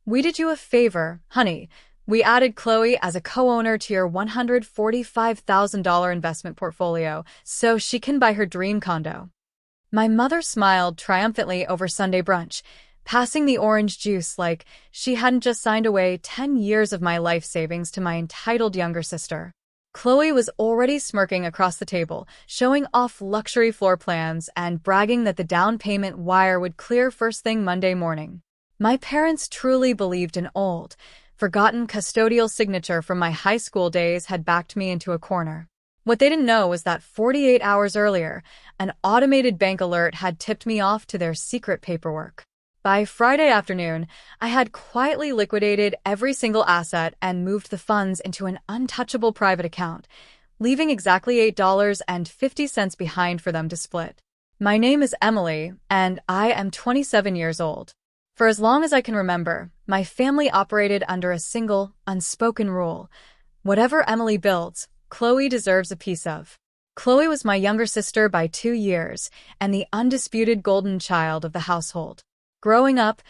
We did you a favor, honey. We added Chloe as a co-owner to your $145,000 investment portfolio so she can buy her dream condo. My mother smiled triumphantly over Sunday brunch, passing the orange juice like she hadn't just signed away 10 years of my life savings to my entitled younger sister. Chloe was already smirking across the table, showing off luxury floor plans and bragging that the down payment wire would clear first thing Monday morning. My parents truly believed an old, forgotten custodial signature from my high school days had backed me into a corner. What they didn't know was that 48 hours earlier, an automated bank alert had tipped me off to their secret paperwork. By Friday afternoon, I had quietly liquidated every single asset and moved the funds into an untouchable private account, leaving exactly $8.50 behind for them to split. My name is Emily, and I am 27 years old. For as long as I can remember, my family operated under a single, unspoken rule. Whatever Emily builds, Chloe deserves a piece of. Chloe was my younger sister by 2 years and the undisputed golden child of the household. Growing up,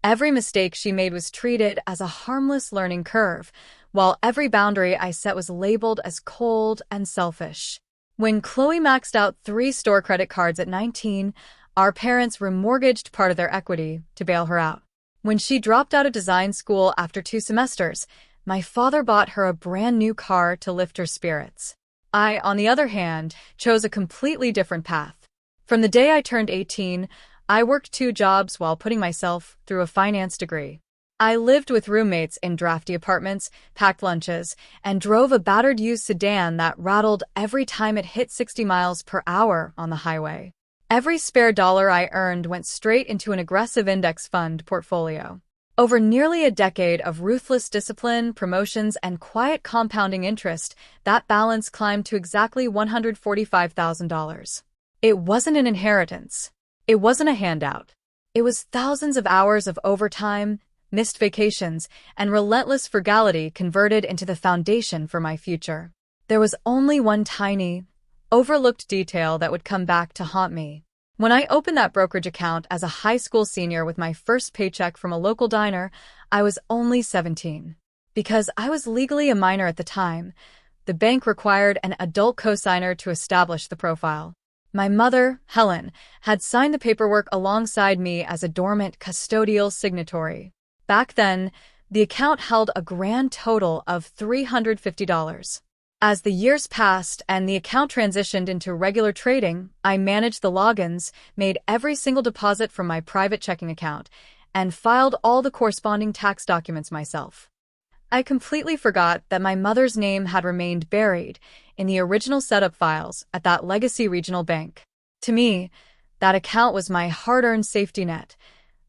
every mistake she made was treated as a harmless learning curve, while every boundary I set was labeled as cold and selfish. When Chloe maxed out 3 store credit cards at 19, our parents remortgaged part of their equity to bail her out. When she dropped out of design school after 2 semesters, my father bought her a brand new car to lift her spirits. I, on the other hand, chose a completely different path. From the day I turned 18, I worked 2 jobs while putting myself through a finance degree. I lived with roommates in drafty apartments, packed lunches, and drove a battered used sedan that rattled every time it hit 60 miles per hour on the highway. Every spare dollar I earned went straight into an aggressive index fund portfolio. Over nearly a decade of ruthless discipline, promotions, and quiet compounding interest, that balance climbed to exactly $145,000. It wasn't an inheritance. It wasn't a handout. It was thousands of hours of overtime, missed vacations, and relentless frugality converted into the foundation for my future. There was only one tiny, overlooked detail that would come back to haunt me. When I opened that brokerage account as a high school senior with my first paycheck from a local diner, I was only 17. Because I was legally a minor at the time, the bank required an adult cosigner to establish the profile. My mother, Helen, had signed the paperwork alongside me as a dormant custodial signatory. Back then, the account held a grand total of $350. As the years passed and the account transitioned into regular trading, I managed the logins, made every single deposit from my private checking account, and filed all the corresponding tax documents myself. I completely forgot that my mother's name had remained buried in the original setup files at that legacy regional bank. To me, that account was my hard-earned safety net,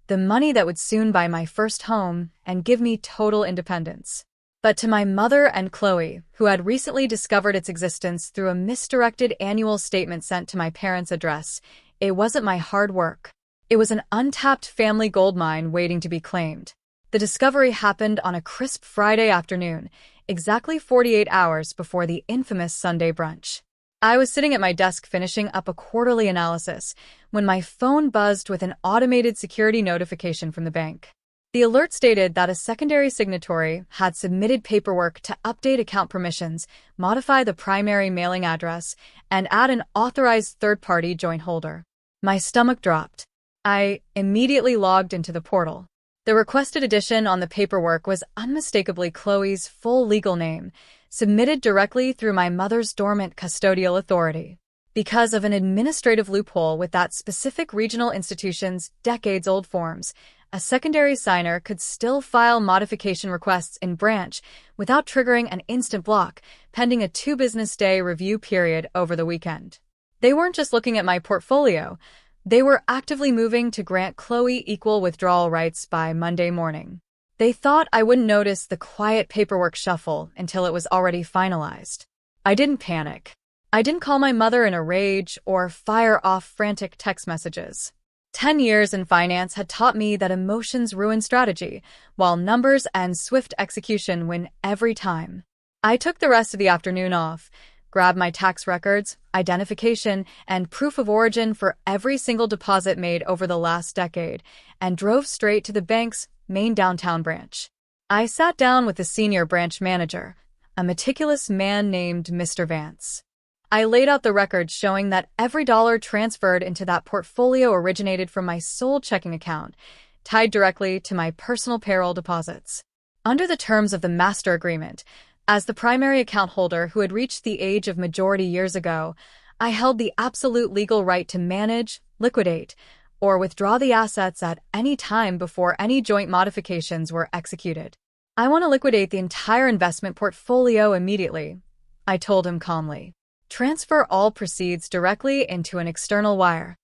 the money that would soon buy my first home and give me total independence. But to my mother and Chloe, who had recently discovered its existence through a misdirected annual statement sent to my parents' address, it wasn't my hard work. It was an untapped family goldmine waiting to be claimed. The discovery happened on a crisp Friday afternoon, exactly 48 hours before the infamous Sunday brunch. I was sitting at my desk finishing up a quarterly analysis when my phone buzzed with an automated security notification from the bank. The alert stated that a secondary signatory had submitted paperwork to update account permissions, modify the primary mailing address, and add an authorized third-party joint holder. My stomach dropped. I immediately logged into the portal. The requested addition on the paperwork was unmistakably Chloe's full legal name, submitted directly through my mother's dormant custodial authority. Because of an administrative loophole with that specific regional institution's decades-old forms, a secondary signer could still file modification requests in branch without triggering an instant block, pending a 2-business-day review period over the weekend. They weren't just looking at my portfolio. They were actively moving to grant Chloe equal withdrawal rights by Monday morning. They thought I wouldn't notice the quiet paperwork shuffle until it was already finalized. I didn't panic. I didn't call my mother in a rage or fire off frantic text messages. 10 years in finance had taught me that emotions ruin strategy, while numbers and swift execution win every time. I took the rest of the afternoon off, grabbed my tax records, identification, and proof of origin for every single deposit made over the last decade, and drove straight to the bank's main downtown branch. I sat down with the senior branch manager, a meticulous man named Mr. Vance. I laid out the records showing that every dollar transferred into that portfolio originated from my sole checking account, tied directly to my personal payroll deposits. Under the terms of the master agreement, as the primary account holder who had reached the age of majority years ago, I held the absolute legal right to manage, liquidate, or withdraw the assets at any time before any joint modifications were executed. I want to liquidate the entire investment portfolio immediately, I told him calmly. Transfer all proceeds directly into an external wire.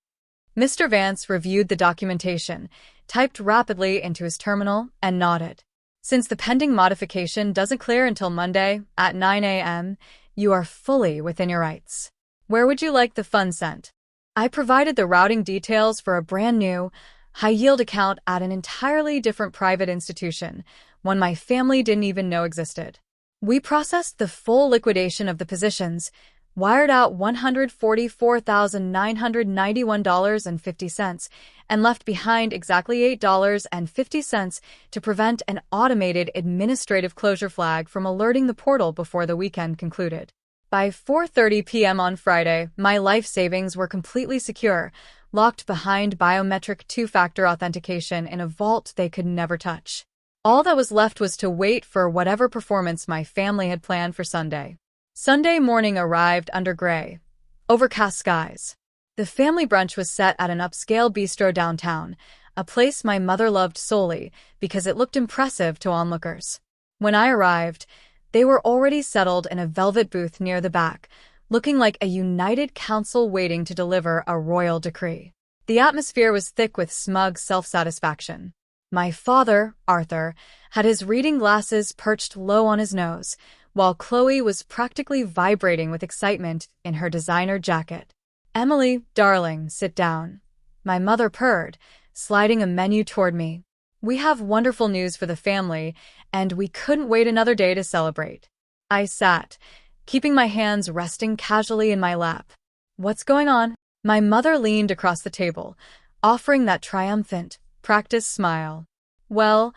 Mr. Vance reviewed the documentation, typed rapidly into his terminal, and nodded. Since the pending modification doesn't clear until Monday at 9 a.m., you are fully within your rights. Where would you like the funds sent? I provided the routing details for a brand new, high-yield account at an entirely different private institution, one my family didn't even know existed. We processed the full liquidation of the positions, wired out $144,991.50, and left behind exactly $8.50 to prevent an automated administrative closure flag from alerting the portal before the weekend concluded. By 4:30 p.m. on Friday, my life savings were completely secure, locked behind biometric two-factor authentication in a vault they could never touch. All that was left was to wait for whatever performance my family had planned for Sunday. Sunday morning arrived under gray, overcast skies. The family brunch was set at an upscale bistro downtown, a place my mother loved solely because it looked impressive to onlookers. When I arrived, they were already settled in a velvet booth near the back, looking like a united council waiting to deliver a royal decree. The atmosphere was thick with smug self-satisfaction. My father, Arthur, had his reading glasses perched low on his nose, while Chloe was practically vibrating with excitement in her designer jacket. "Emily, darling, sit down," my mother purred, sliding a menu toward me. "We have wonderful news for the family, and we couldn't wait another day to celebrate." I sat, keeping my hands resting casually in my lap. "What's going on?" My mother leaned across the table, offering that triumphant, practiced smile. "Well,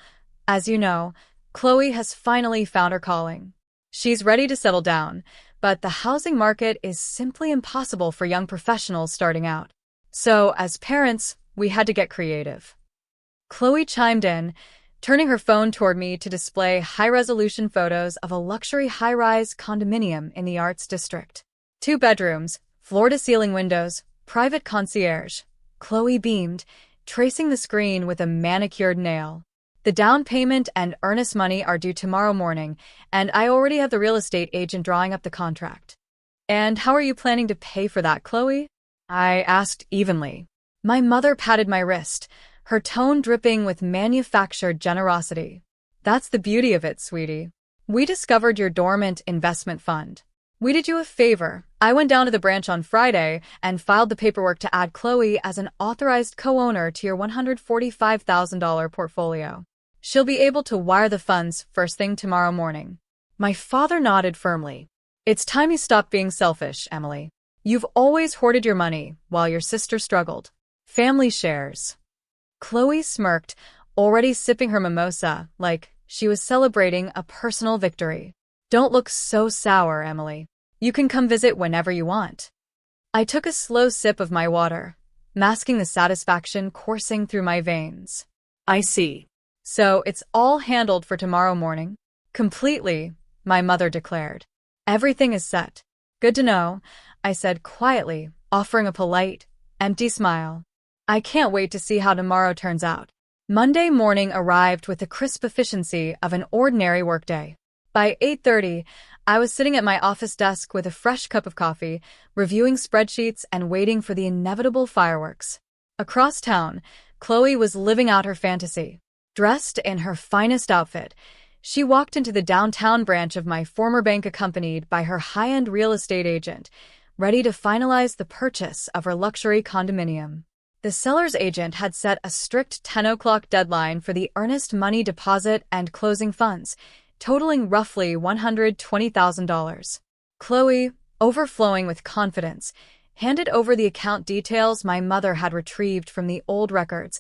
as you know, Chloe has finally found her calling. She's ready to settle down, but the housing market is simply impossible for young professionals starting out. So, as parents, we had to get creative." Chloe chimed in, turning her phone toward me to display high-resolution photos of a luxury high-rise condominium in the Arts District. 2 bedrooms, floor-to-ceiling windows, private concierge. Chloe beamed, tracing the screen with a manicured nail. "The down payment and earnest money are due tomorrow morning, and I already have the real estate agent drawing up the contract." "And how are you planning to pay for that, Chloe?" I asked evenly. My mother patted my wrist, her tone dripping with manufactured generosity. "That's the beauty of it, sweetie. We discovered your dormant investment fund. We did you a favor. I went down to the branch on Friday and filed the paperwork to add Chloe as an authorized co-owner to your $145,000 portfolio. She'll be able to wire the funds first thing tomorrow morning." My father nodded firmly. "It's time you stopped being selfish, Emily. You've always hoarded your money while your sister struggled. Family shares." Chloe smirked, already sipping her mimosa, like she was celebrating a personal victory. "Don't look so sour, Emily. You can come visit whenever you want." I took a slow sip of my water, masking the satisfaction coursing through my veins. "I see. So it's all handled for tomorrow morning?" "Completely," my mother declared. "Everything is set." "Good to know," I said quietly, offering a polite, empty smile. "I can't wait to see how tomorrow turns out." Monday morning arrived with the crisp efficiency of an ordinary workday. By 8:30, I was sitting at my office desk with a fresh cup of coffee, reviewing spreadsheets and waiting for the inevitable fireworks. Across town, Chloe was living out her fantasy. Dressed in her finest outfit, she walked into the downtown branch of my former bank accompanied by her high-end real estate agent, ready to finalize the purchase of her luxury condominium. The seller's agent had set a strict 10 o'clock deadline for the earnest money deposit and closing funds, totaling roughly $120,000. Chloe, overflowing with confidence, handed over the account details my mother had retrieved from the old records,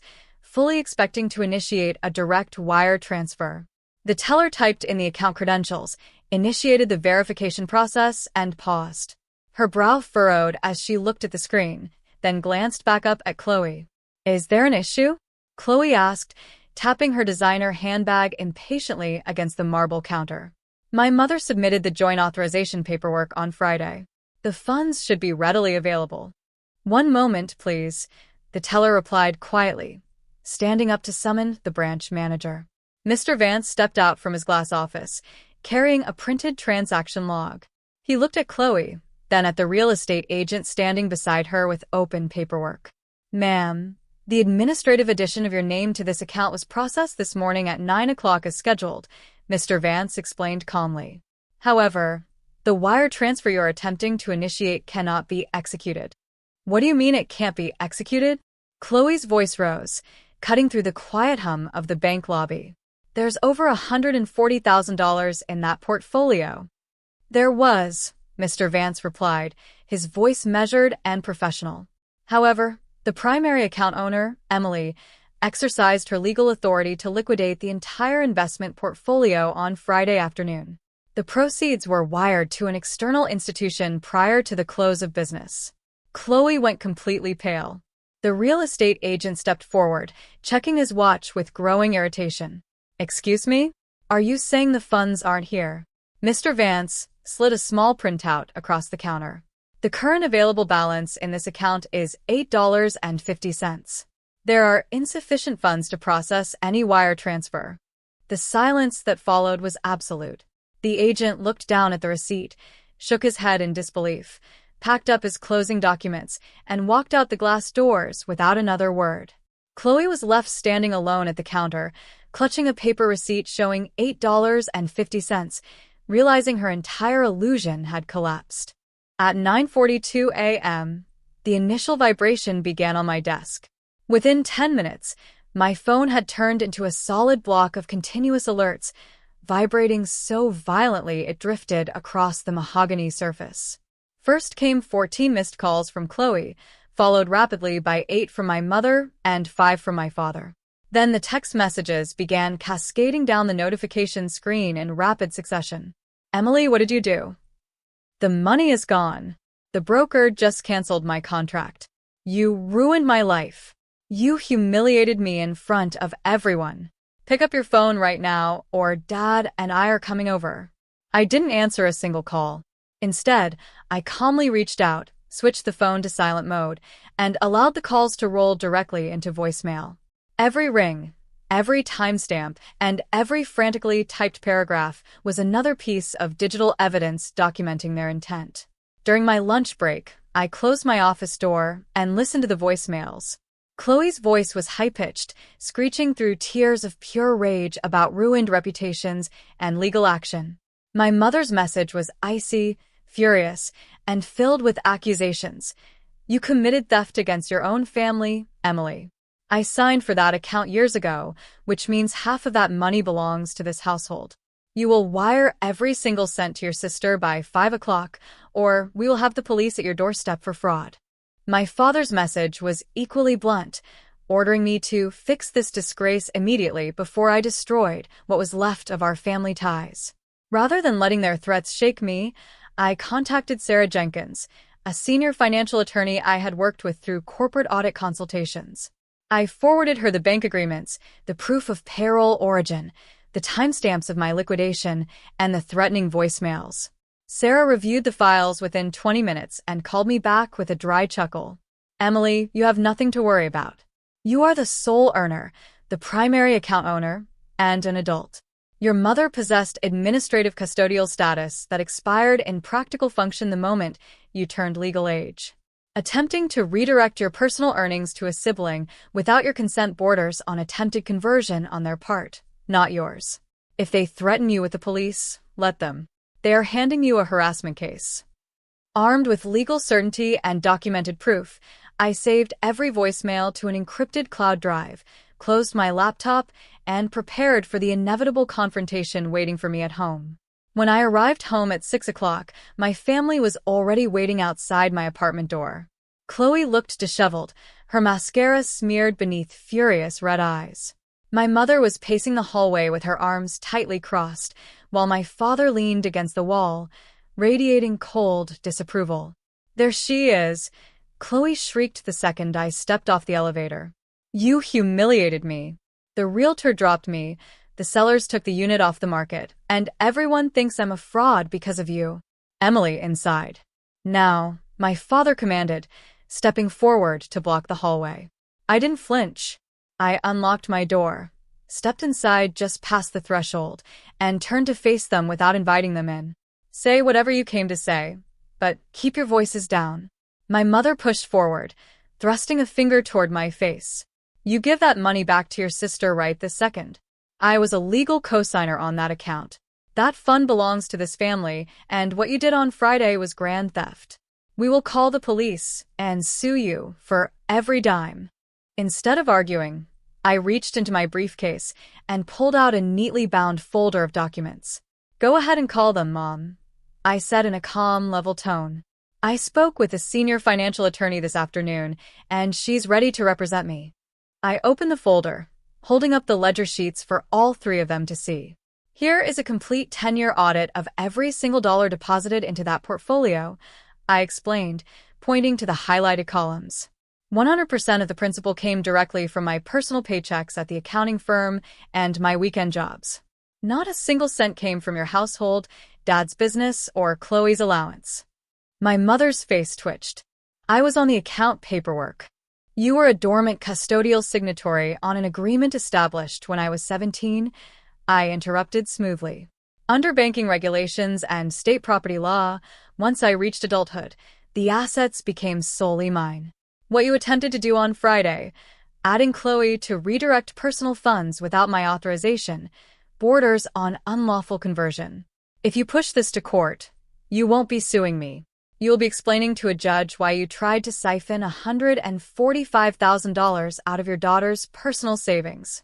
fully expecting to initiate a direct wire transfer. The teller typed in the account credentials, initiated the verification process, and paused. Her brow furrowed as she looked at the screen, then glanced back up at Chloe. "Is there an issue?" Chloe asked, tapping her designer handbag impatiently against the marble counter. "My mother submitted the joint authorization paperwork on Friday. The funds should be readily available." "One moment, please," the teller replied quietly, standing up to summon the branch manager. Mr. Vance stepped out from his glass office, carrying a printed transaction log. He looked at Chloe, then at the real estate agent standing beside her with open paperwork. "Ma'am, the administrative addition of your name to this account was processed this morning at 9 o'clock as scheduled," Mr. Vance explained calmly. "However, the wire transfer you're attempting to initiate cannot be executed." "What do you mean it can't be executed?" Chloe's voice rose, cutting through the quiet hum of the bank lobby. "There's over $140,000 in that portfolio." "There was," Mr. Vance replied, his voice measured and professional. "However, the primary account owner, Emily, exercised her legal authority to liquidate the entire investment portfolio on Friday afternoon. The proceeds were wired to an external institution prior to the close of business." Chloe went completely pale. The real estate agent stepped forward, checking his watch with growing irritation. "Excuse me? Are you saying the funds aren't here?" Mr. Vance slid a small printout across the counter. "The current available balance in this account is $8.50. There are insufficient funds to process any wire transfer." The silence that followed was absolute. The agent looked down at the receipt, shook his head in disbelief, packed up his closing documents, and walked out the glass doors without another word. Chloe was left standing alone at the counter, clutching a paper receipt showing $8.50, realizing her entire illusion had collapsed. At 9:42 a.m., the initial vibration began on my desk. Within 10 minutes, my phone had turned into a solid block of continuous alerts, vibrating so violently it drifted across the mahogany surface. First came 14 missed calls from Chloe, followed rapidly by 8 from my mother and 5 from my father. Then the text messages began cascading down the notification screen in rapid succession. "Emily, what did you do?" "The money is gone. The broker just canceled my contract. You ruined my life. You humiliated me in front of everyone. Pick up your phone right now, or Dad and I are coming over." I didn't answer a single call. Instead, I calmly reached out, switched the phone to silent mode, and allowed the calls to roll directly into voicemail. Every ring, every timestamp, and every frantically typed paragraph was another piece of digital evidence documenting their intent. During my lunch break, I closed my office door and listened to the voicemails. Chloe's voice was high-pitched, screeching through tears of pure rage about ruined reputations and legal action. My mother's message was icy, furious, and filled with accusations. "You committed theft against your own family, Emily. I signed for that account years ago, which means half of that money belongs to this household. You will wire every single cent to your sister by 5 o'clock, or we will have the police at your doorstep for fraud." My father's message was equally blunt, ordering me to fix this disgrace immediately before I destroyed what was left of our family ties. Rather than letting their threats shake me, I contacted Sarah Jenkins, a senior financial attorney I had worked with through corporate audit consultations. I forwarded her the bank agreements, the proof of payroll origin, the timestamps of my liquidation, and the threatening voicemails. Sarah reviewed the files within 20 minutes and called me back with a dry chuckle. "Emily, you have nothing to worry about. You are the sole earner, the primary account owner, and an adult. Your mother possessed administrative custodial status that expired in practical function the moment you turned legal age. Attempting to redirect your personal earnings to a sibling without your consent borders on attempted conversion on their part, not yours. If they threaten you with the police, let them. They are handing you a harassment case." Armed with legal certainty and documented proof, I saved every voicemail to an encrypted cloud drive, closed my laptop, and prepared for the inevitable confrontation waiting for me at home. When I arrived home at 6 o'clock, my family was already waiting outside my apartment door. Chloe looked disheveled, her mascara smeared beneath furious red eyes. My mother was pacing the hallway with her arms tightly crossed, while my father leaned against the wall, radiating cold disapproval. "There she is!" Chloe shrieked the second I stepped off the elevator. "You humiliated me. The realtor dropped me, the sellers took the unit off the market, and everyone thinks I'm a fraud because of you." Emily inside. "Now," my father commanded, stepping forward to block the hallway. I didn't flinch. I unlocked my door, stepped inside just past the threshold, and turned to face them without inviting them in. "Say whatever you came to say, but keep your voices down." My mother pushed forward, thrusting a finger toward my face. "You give that money back to your sister right this second. I was a legal cosigner on that account. That fund belongs to this family, and what you did on Friday was grand theft. We will call the police and sue you for every dime." Instead of arguing, I reached into my briefcase and pulled out a neatly bound folder of documents. "Go ahead and call them, Mom," I said in a calm, level tone. "I spoke with a senior financial attorney this afternoon, and she's ready to represent me." I opened the folder, holding up the ledger sheets for all three of them to see. "Here is a complete 10-year audit of every single dollar deposited into that portfolio," I explained, pointing to the highlighted columns. 100% of the principal came directly from my personal paychecks at the accounting firm and my weekend jobs. Not a single cent came from your household, Dad's business, or Chloe's allowance. My mother's face twitched. "I was on the account paperwork. You were a dormant custodial signatory on an agreement established when I was 17, I interrupted smoothly. "Under banking regulations and state property law, once I reached adulthood, the assets became solely mine. What you attempted to do on Friday, adding Chloe to redirect personal funds without my authorization, borders on unlawful conversion. If you push this to court, you won't be suing me. You will be explaining to a judge why you tried to siphon $145,000 out of your daughter's personal savings."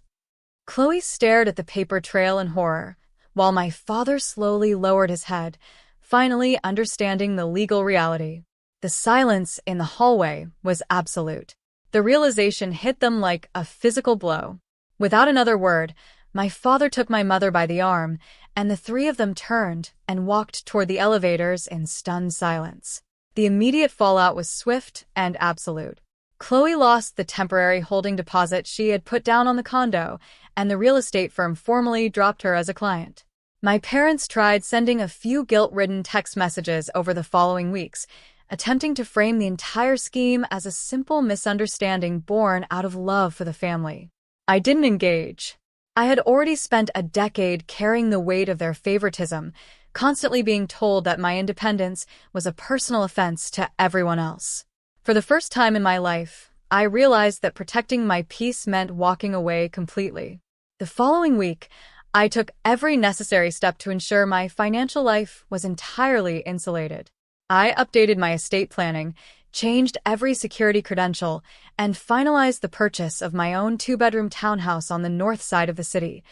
Chloe stared at the paper trail in horror, while my father slowly lowered his head, finally understanding the legal reality. The silence in the hallway was absolute. The realization hit them like a physical blow. Without another word, my father took my mother by the arm, and the three of them turned and walked toward the elevators in stunned silence. The immediate fallout was swift and absolute. Chloe lost the temporary holding deposit she had put down on the condo, and the real estate firm formally dropped her as a client. My parents tried sending a few guilt-ridden text messages over the following weeks, attempting to frame the entire scheme as a simple misunderstanding born out of love for the family. I didn't engage. I had already spent a decade carrying the weight of their favoritism, constantly being told that my independence was a personal offense to everyone else. For the first time in my life, I realized that protecting my peace meant walking away completely. The following week, I took every necessary step to ensure my financial life was entirely insulated. I updated my estate planning, changed every security credential, and finalized the purchase of my own 2-bedroom townhouse on the north side of the city,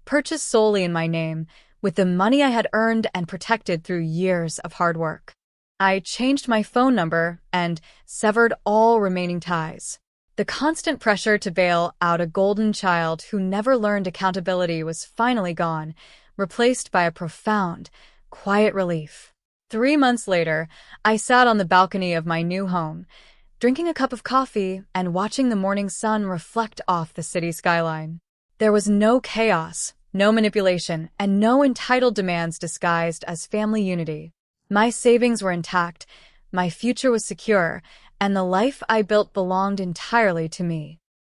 purchased solely in my name, with the money I had earned and protected through years of hard work. I changed my phone number and severed all remaining ties. The constant pressure to bail out a golden child who never learned accountability was finally gone, replaced by a profound, quiet relief. 3 months later, I sat on the balcony of my new home, drinking a cup of coffee and watching the morning sun reflect off the city skyline. There was no chaos, no manipulation, and no entitled demands disguised as family unity. My savings were intact, my future was secure, and the life I built belonged entirely to me.